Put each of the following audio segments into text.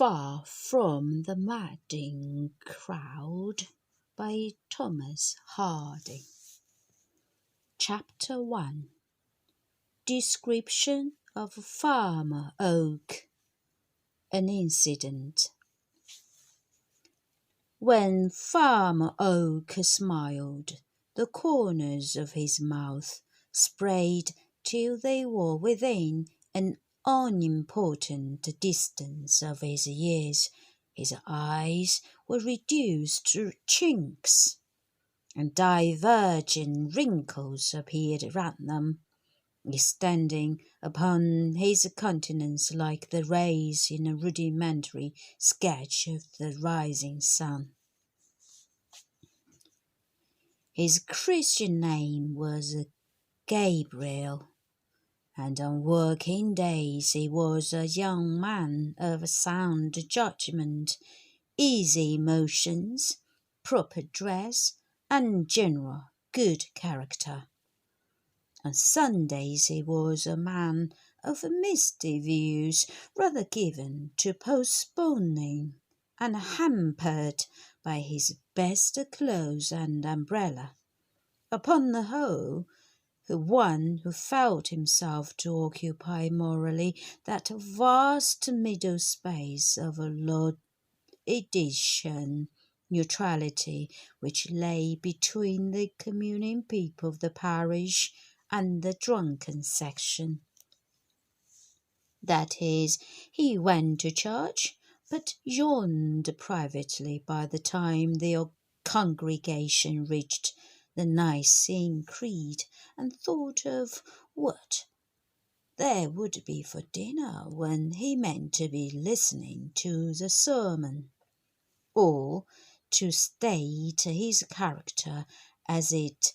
Far from the Madding Crowd by Thomas Harding. Chapter 1. Description of Farmer Oak. An incident. When Farmer Oak smiled, the corners of his mouth sprayed till they were within an unimportant distance of his ears. His eyes were reduced to chinks, and diverging wrinkles appeared round them, extending upon his countenance like the rays in a rudimentary sketch of the rising sun. His Christian name was Gabriel, and on working days he was a young man of sound judgment, easy motions, proper dress, and general good character. On Sundays he was a man of misty views, rather given to postponing, and hampered by his best clothes and umbrella. Upon the whole, one who felt himself to occupy morally that vast middle space of a Laodicean neutrality which lay between the communing people of the parish and the drunken section. That is, he went to church, but yawned privately by the time the congregation reached the Nicene Creed, and thought of what there would be for dinner when he meant to be listening to the sermon, or to state his character as it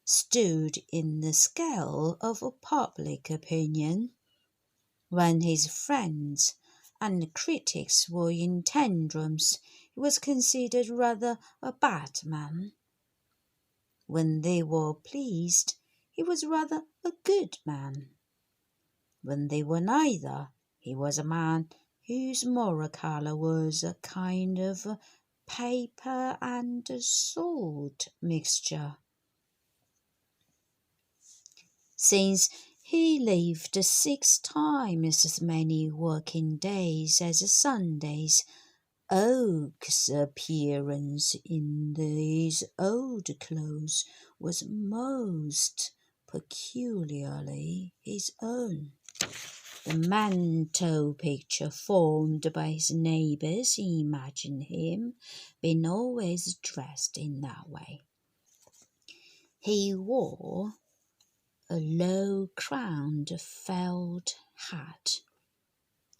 stood in the scale of public opinion. When his friends and critics were in tantrums, he was considered rather a bad man. When they were pleased, he was rather a good man. When they were neither, he was a man whose moral colour was a kind of paper and salt mixture. Since he lived 6 times as many working days as Sundays, Oak's appearance in these old clothes was most peculiarly his own. The mantle picture formed by his neighbours imagined him being always dressed in that way. He wore a low-crowned felt hat,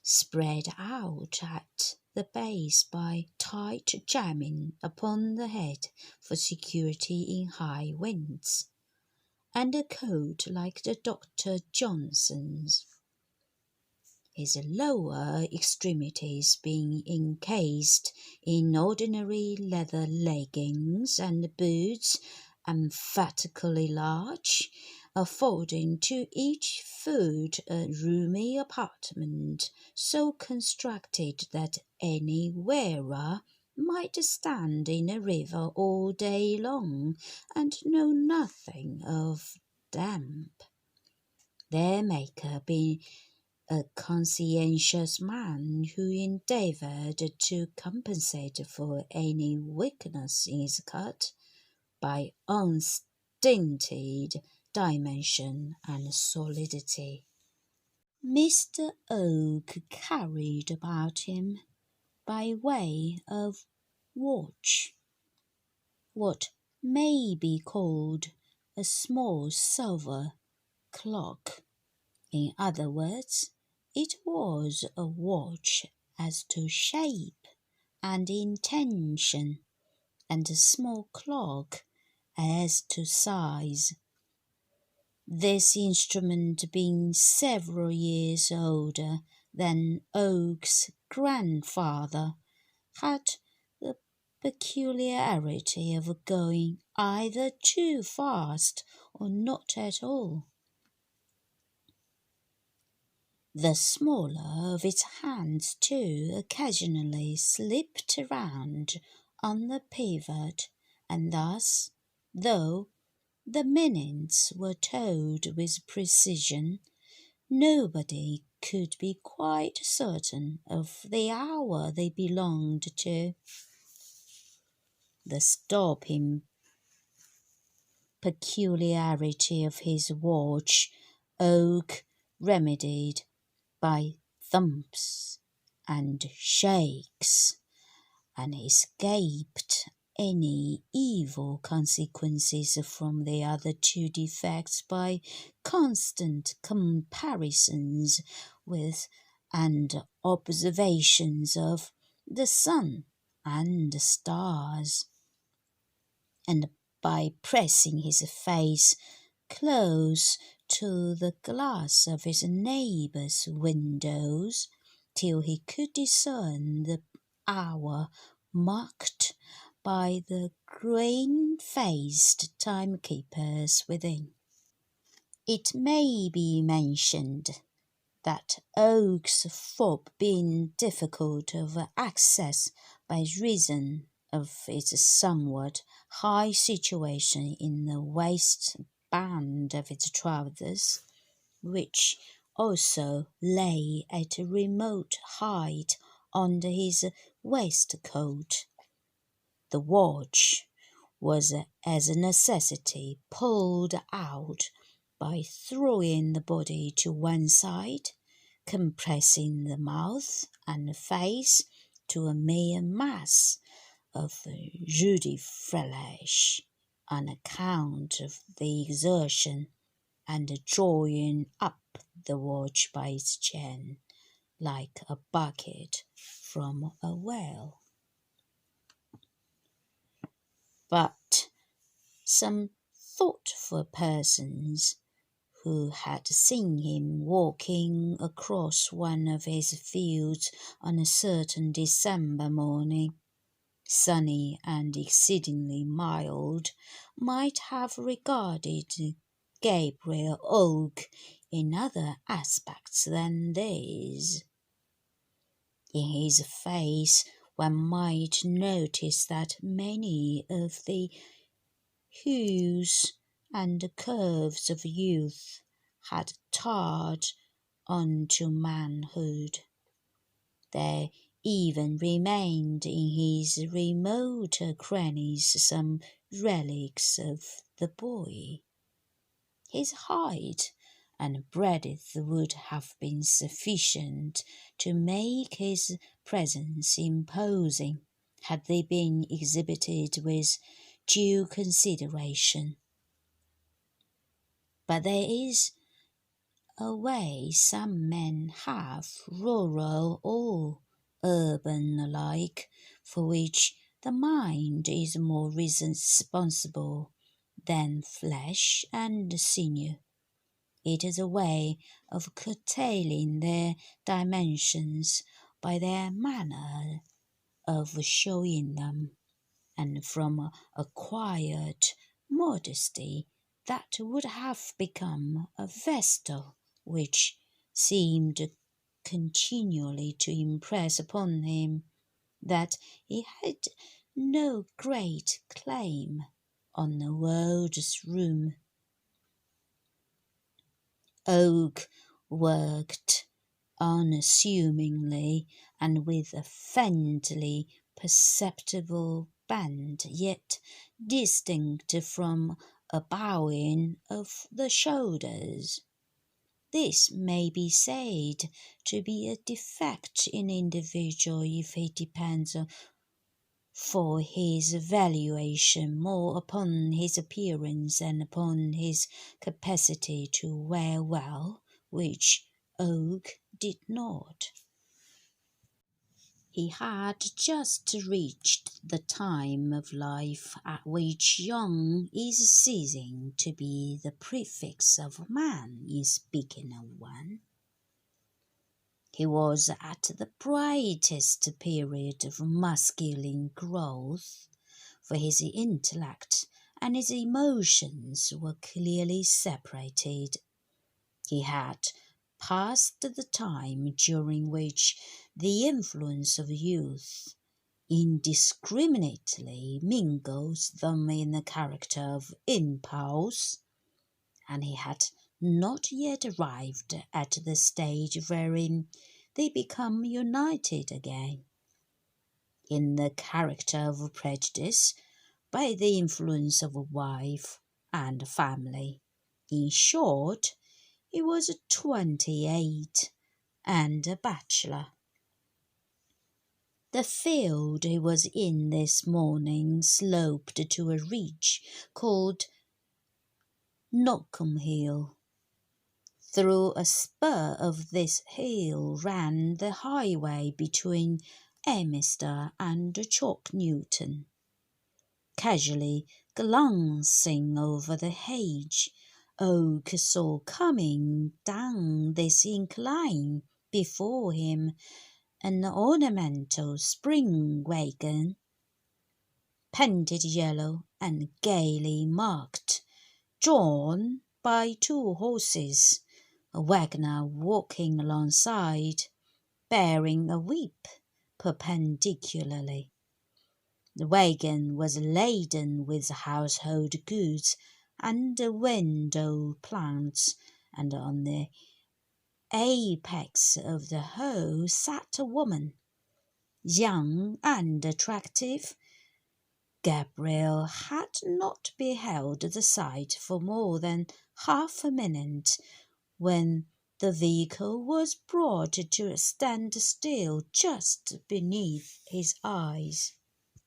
spread out at the base by tight jamming upon the head for security in high winds, and a coat like the Dr. Johnson's, his lower extremities being encased in ordinary leather leggings and boots emphatically large, affording to each foot a roomy apartment so constructed that any wearer might stand in a river all day long and know nothing of damp, their maker being a conscientious man who endeavoured to compensate for any weakness in his cut by unstinted dimension and solidity. Mr. Oak carried about him, by way of watch, what may be called a small silver clock. In other words, it was a watch as to shape and intention, and a small clock as to size. This instrument being several years older than Oak's grandfather, had the peculiarity of going either too fast or not at all. The smaller of its hands, too, occasionally slipped around on the pivot, and thus, though the minutes were told with precision, nobody could be quite certain of the hour they belonged to. The stopping peculiarity of his watch Oak remedied by thumps and shakes, and escaped any evil consequences from the other two defects by constant comparisons with and observations of the sun and the stars, and by pressing his face close to the glass of his neighbour's windows till he could discern the hour marked by the green-faced timekeepers within. It may be mentioned that Oak's fob being difficult of access by reason of its somewhat high situation in the waist band of its trousers, which also lay at a remote height under his waistcoat. The watch was as a necessity pulled out by throwing the body to one side, compressing the mouth and face to a mere mass of ruddy flesh on account of the exertion, and drawing up the watch by its chain like a bucket from a well. But some thoughtful persons who had seen him walking across one of his fields on a certain December morning, sunny and exceedingly mild, might have regarded Gabriel Oak in other aspects than these. In his face one might notice that many of the hues and curves of youth had tarred on to manhood. There even remained in his remoter crannies some relics of the boy. His height and breadth would have been sufficient to make his presence imposing, had they been exhibited with due consideration. But there is a way some men have, rural or urban alike, for which the mind is more responsible than flesh and sinew. It is a way of curtailing their dimensions by their manner of showing them, and from a quiet modesty that would have become a vestal, which seemed continually to impress upon him that he had no great claim on the world's room. Oak worked unassumingly and with a faintly perceptible bend, yet distinct from a bowing of the shoulders. This may be said to be a defect in the individual if it depends for his valuation more upon his appearance than upon his capacity to wear well, which Oak did not. He had just reached the time of life at which young is ceasing to be the prefix of man in speaking of one. He was at the brightest period of masculine growth, for his intellect and his emotions were clearly separated. He had passed the time during which the influence of youth indiscriminately mingles them in the character of impulse, and he had not yet arrived at the stage wherein they become united again in the character of prejudice by the influence of a wife and family. In short, he was 28 and a bachelor. The field he was in this morning sloped to a ridge called Knockham Hill. Through a spur of this hill ran the highway between Emister and Chalk Newton. Casually glancing over the hedge, Oak saw coming down this incline before him an ornamental spring wagon, painted yellow and gaily marked, drawn by two horses, a wagoner walking alongside, bearing a whip perpendicularly. The wagon was laden with household goods and window plants, and on the apex of the whole sat a woman, young and attractive. Gabriel had not beheld the sight for more than half a minute when the vehicle was brought to a standstill just beneath his eyes.